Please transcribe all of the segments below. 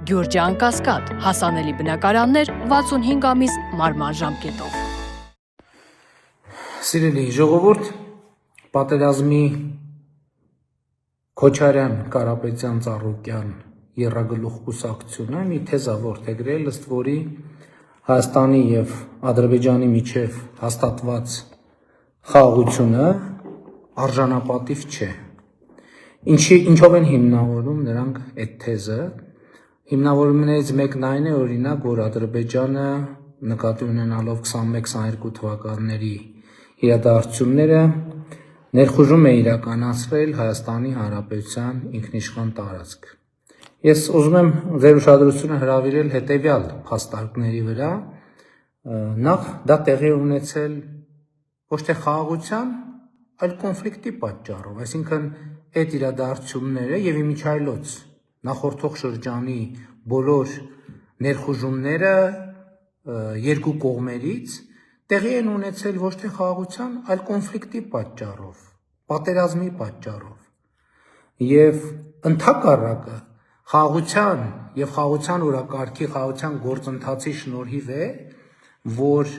Գյուրջան Կասկադ, հասանելի բնակարաններ 65 ամիս մարման ժամկետով։ Սիրելի ժողովուրդ, պատերազմի Քոչարյան, Կարապետյան, Ծառուկյան եռագլուխ կուսակցությունը մի թեզ է որդեգրել, ըստ որի Հայաստանի եւ Ադրբեջանի միջև հաստատված խաղաղությունը արժանապատիվ չէ։ Ինչով են հիմնավորում նրանք այդ թեզը։ Հիմնավորումներից մեկն այն է, օրինակ, որ Ադրբեջանը նկատի ունենալով 21-22 թվականների իրադարձությունները ներխուժում է իրականացրել Հայաստանի Հանրապետության ինքնիշխան տարածք։ Ես ուզում եմ ձեր ուշադրությունը հրավիրել հետևյալ փաստարկների վրա։ Նախ դա տեղի ունեցել ոչ թե խաղաղության, այլ կոնֆլիկտի պատճառով, այսինքն այդ իրադարձությունները եւ իմիջայլոց նախորդող շրջանի բոլոր ներխուժումները երկու կողմերից տեղի են ունեցել ոչ թե խաղաղության, այլ կոնֆլիկտի պատճառով, պատերազմի պատճառով։ Եվ ընդհակառակը խաղաղության եւ խաղաղության օրակարգի, խաղաղության գործընթացի շնորհիվ է, որ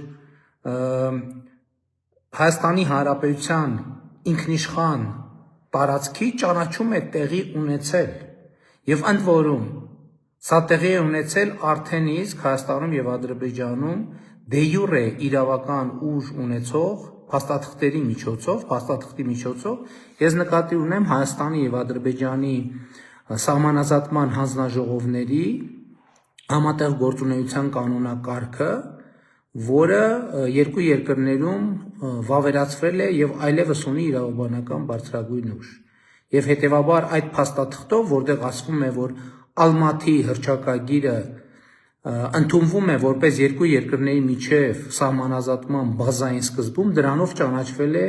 Հայաստանի Հանրապետության ինքնիշխան տարածքի ճանաչում է տեղի ունեցել եւ ընդ որում սա տեղի է ունեցել արդեն իսկ Հայաստանում եւ Ադրբեջանում դե յուրե իրավական ուժ ունեցող փաստաթղթերի միջոցով, ես նկատի ունեմ Հայաստանի եւ Ադրբեջանի սահմանազատման հանձնաժողովների համատեղ գործունեության կանոնակարգը, որը երկու երկրներում վավերացվել է եւ այլևս ունի իրավաբանական բարձրագույն ուժ։ Եվ հետեւաբար այդ փաստաթղթով, որտեղ ասվում է, որ Ալմաթի հռչակագիրը ընդունվում է որպես երկու երկրների միջև սահմանազատման բազային սկզբում, դրանով ճանաչվել է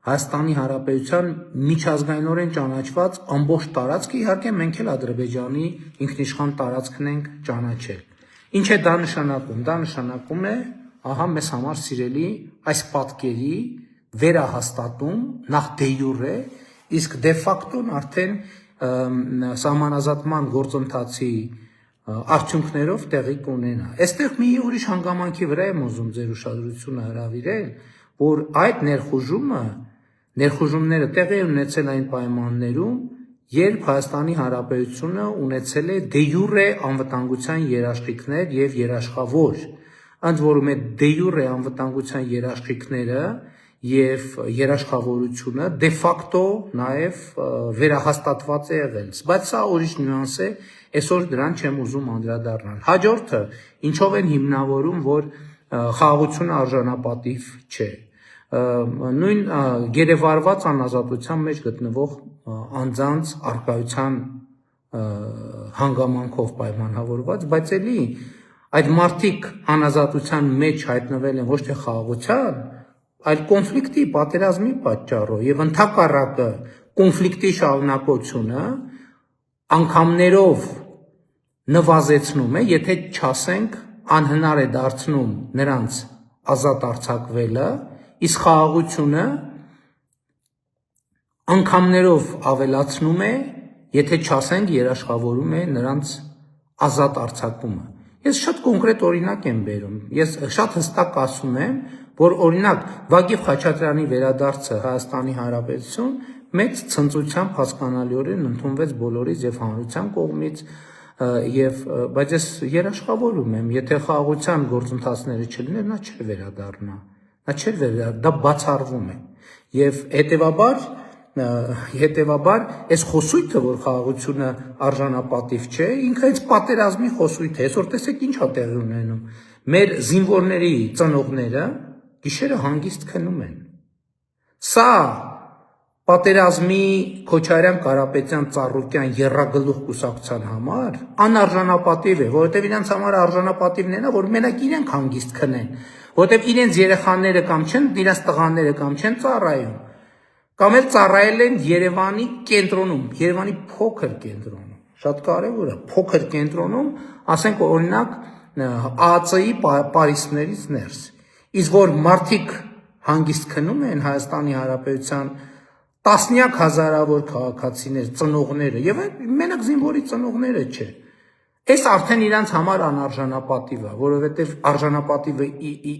Հայաստանի Հանրապետության միջազգայինորեն ճանաչված ամբողջ տարածքը, իհարկե մենք էլ Ադրբեջանի ինքնիշխան տարածքն ենք ճանաչել։ Ինչ է դա նշանակում։ Դա նշանակում է, ահա մեզ համար սիրելի, այս պատկերի վերահաստատում նախ դե յուրե, իսկ դե ֆակտոն արդեն սահմանազատման գործընթացի արդյունքներով տեղի կունենա։ Այստեղ մի ուրիշ հանգամանքի վրա եմ ուզում ձեր ուշադրությունը հրավիրել, որ այդ ներխուժումները տեղի են ունեցել այն պայմաններում, երբ Հայաստանի Հանրապետությունը ունեցել է դե յուրե անվտանգության երաշխիքներ եւ երաշխավոր, ընդ որում այդ դե յուրե անվտանգության երաշխիքները եւ երաշխավորությունը դե ֆակտո նաեւ վերահաստատված է եղել, բայց սա ուրիշ նյուանս է, այսօր դրան չեմ ուզում անդրադառնալ։ Հաջորդը, ինչով են հիմնավորում, որ խաղաղությունը արժանապատիվ չէ։ Նույն գերեվարված անազատության մեջ գտնվող անձանց առկայության հանգամանքով պայմանավորված, բայց էլի այդ մարդիկ անազատության մեջ հայտնվել են ոչ թե խաղաղության, այլ կոնֆլիկտի, պատերազմի պատճառով եւ ընդհակառակը կոնֆլիկտի շարունակությունը անգամներով նվազեցնում է, եթե չասենք անհնար է դարձնում նրանց ազատ արձակվելը, իսկ խաղաղությունը անգամներով ավելացնում է, եթե չասենք երաշխավորում է նրանց ազատ արձակումը։ Ես շատ կոնկրետ օրինակ եմ բերում։ Ես շատ հստակ ասում եմ, որ օրինակ Վագիվ Խաչատրյանի վերադարձը Հայաստանի Հանրապետություն մեծ ցնծությամբ հասկանալիորեն ընդունվեց բոլորից եւ հանրության կողմից, բայց ես երաշխավորում եմ, եթե խաղաղության գործընթացները չլիներ, նա չէր վերադառնա, դա բացառվում է։ Եվ հետեւաբար այս խոսույթը, որ խաղաղությունը արժանապատիվ չէ, ինքը հենց պատերազմի խոսույթ է։ Այսօր տեսեք ինչ է տեղի ունենում։ Մեր զինվորների ծնողները գիշերը հանգիստ քնում են։ Սա պատերազմի Քոչարյան, Կարապետյան, Ծառուկյան եռագլուխ կուսակցության համար անարժանապատիվ է, որովհետև իրենց համար արժանապատիվն է, որ մենակ իրենք հանգիստ քնեն, որովհետև իրենց երեխաները կամ չեն, իրենց տղաները կամ չեն ծառայում, կամ էլ ծառայել են Երևանի կենտրոնում, Երևանի փոքր կենտրոնում, շատ կարևոր է, փոքր կենտրոնում, ասենք օրինակ ԱԱՑ-ի պարիսպներից ներս, իսկ որ մարդիկ հանգիստ քնում են Հայաստանի Հանրապետության տասնյակ հազարավոր քաղաքացիներ, ծնողները, եւ մենակ զինվորի ծնողները չէ, Այս արդեն իրանց համար անարժանապատիվ է, որովհետև արժանապատիվը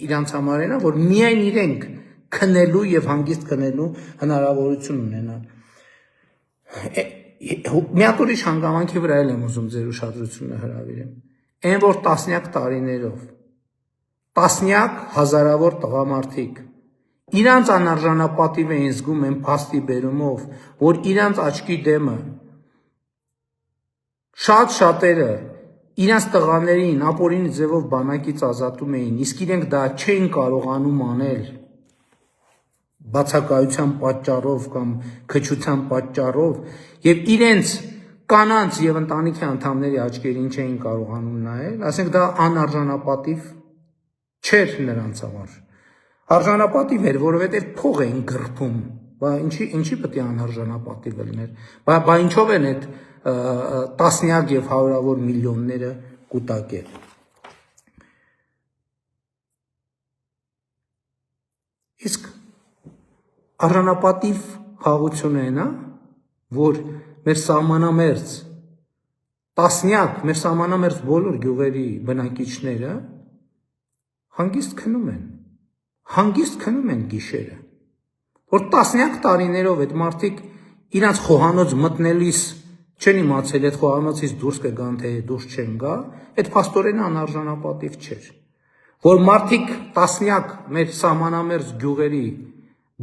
իրանց համար է, որ միայն իրենք քնելու եւ հանգիստ քնելու հնարավորություն ունենան։ Մի հատ ուրիշ հանգամանքի վրա եմ ուզում ձեր ուշադրությունը հրավիրեմ։ Այն որ տասնյակ տարիներով, տասնյակ հազարավոր տղամարդիկ իրանց անարժանապատիվ էին զգում են փաստի բերումով, որ իրանց աչքի դեմը շատերը իրանց տղաներին ապօրինի ձևով բանակից ազատում էին, իսկ իրենք դա չէին կարողանում անել բացակայության պատճառով կամ քչության պատճառով եւ իրենց կանանց եւ ընտանիքի անդամների աչքերին չէին կարողանում նայել, ասենք դա անարժանապատիվ չէր նրանց համար։ Արժանապատիվ էր, որովհետեւ փող էին գրփում, բա ինչի պետք է անարժանապատիվ լիներ։ Բա ինչով են այդ տասնյակ եւ հարյուրավոր միլիոնները կուտակել։ Իսկ արժանապատիվ խաղությունը այն է, որ մեր սահմանամերձ տասնյակ, մեր սահմանամերձ բոլոր գյուղերի բնակիչները հանգիստ քնում են գիշերը, որ տասնյակ տարիներով այդ մարդիկ իրանց խոհանոց մտնելիս չեն իմացել այդ խոհանոցից դուրս կգան, թե դուրս չեն գա, այդ փաստորեն անարժանապատիվ չէր, որ մարդիկ տասնյակ մեր սահմանամերձ գյուղերի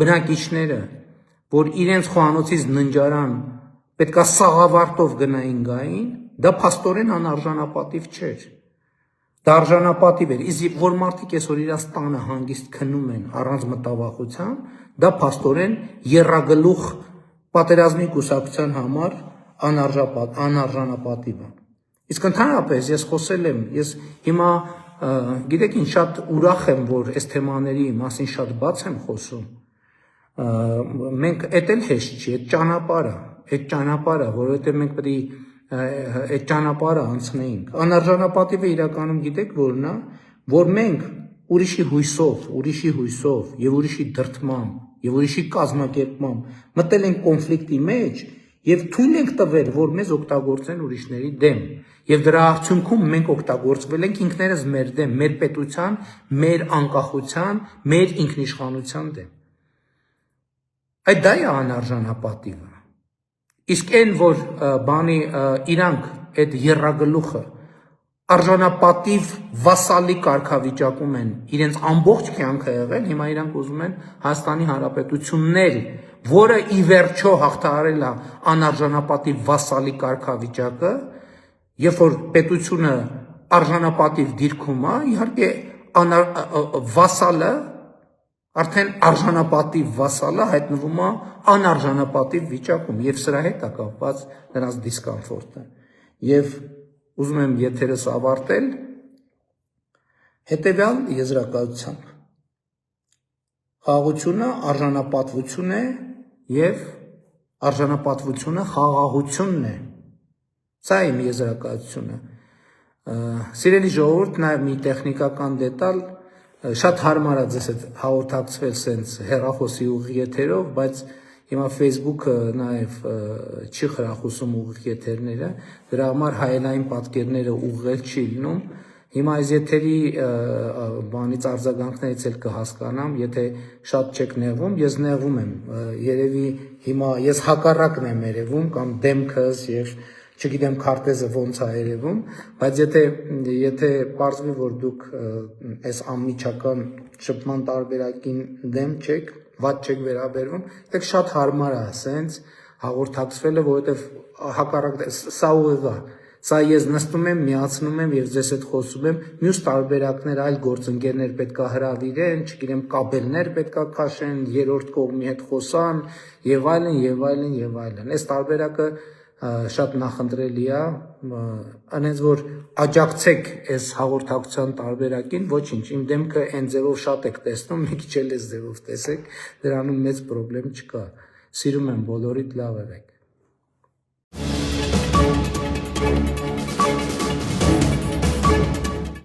բնակիչները, որ իրենց խոհանոցից ննջարան պետքա սաղավարտով գնային գային, դա փաստորեն անարժանապատիվ չէր, դա արժանապատիվ էր, իսկ որ մարդիկ այսօր իրաց տանը հանգիստ քնում են առանց մտավախության, դա փաստորեն եռագլուխ պատերազմի կուսակցության համար անարժանապատիվ է։ Իսկ ընդհանրապես ես խոսել եմ, ես հիմա գիտեք ինչ շատ ուրախ եմ, որ այս թեմաների մասին շատ բաց եմ խոսում։ Մենք էդ էլ հեշտ չի, այդ ճանապարհը, որովհետև մենք պետք է այդ ճանապարհը անցնեինք։ Անարժանապատիվը իրականում գիտեք որն է, որ մենք ուրիշի հույսով եւ ուրիշի դրդմամբ եւ ուրիշի կազմակերպմամբ մտել ենք կոնֆլիկտի մեջ եւ թույլ ենք տվել, որ մեզ օգտագործեն ուրիշների դեմ։ Եվ դրա արդյունքում մենք օգտագործվել ենք ինքներս մեր դեմ, մեր պետության, մեր անկախության, մեր ինքնիշխանության դեմ։ Այդ դա է անարժանապատիվը։ Իսկ այն, որ բանի իրանք այդ եռագլուխը արժանապատիվ վասալի կարգավիճակում են իրենց ամբողջ կյանքը եղել, հիմա իրանք ուզում են Հայաստանի Հանրապետություններ, որը ի վերջո հաղթահարել է անարժանապատիվ վասալի կարգավիճակը, երբ որ պետությունը արժանապատիվ դիրքում է, իհարկե վասալը արդեն արժանապատիվ վասալը հայտնվում է անարժանապատիվ վիճակում եւ սրա հետ է կապված նրանց դիսկոմֆորտը։ Եվ ուզում եմ եթերս ավարտել հետեւյալ եզրակացությամբ. խաղաղությունը արժանապատվություն է եւ արժանապատվությունը խաղաղությունն է։ Սա է իմ եզրակացությունը։ Սիրելի ժողովուրդ, նաեւ մի տեխնիկական դետալ, շատ հարմար է ձեզ հետ հաղորդակցվել սենց հեռախոսի ուղիղ եթերով, բայց հիմա Facebook-ը նաև չի խրախուսում ուղիղ եթերները, դրա համար հայելային պատկերները ուղղել չի լինում։ Հիմա այս եթերի բանից արձագանքներից էլ կհասկանամ, եթե շատ չեք նեղվում, ես նեղվում եմ, երևի հիմա ես հակառակն եմ երևում կամ դեմքս եւ չգիտեմ քարտեզը ոնց է երևում, բայց եթե պարզվի, որ դուք այս անմիջական շփման տարբերակին դեմ չեք, ված չեք վերաբերվում, դեք շատ հարմար է սենց հաղորդակցվելը, որովհետև հակառակ սա ուղիղ է, սա ես նստում եմ, միացնում եմ եւ ձեզ հետ խոսում եմ, մյուս տարբերակներ այլ գործընկերներ պետքա հրավիրեն, չգիտեմ կաբելներ պետքա քաշեն, երրորդ կողմի հետ խոսան եւ այլն եւ այլն եւ այլն։ Այս տարբերակը շատ նախընտրելի է, անենց որ աջակցեք այս հաղորդակցության տարբերակին, ոչինչ, իմ դեմքը այն ձևով շատ եք տեսնում, մի քիչ էլ այս ձևով տեսեք, դրանում մեծ խնդրեմ չկա։ Սիրում եմ բոլորիդ, լավ եղեք։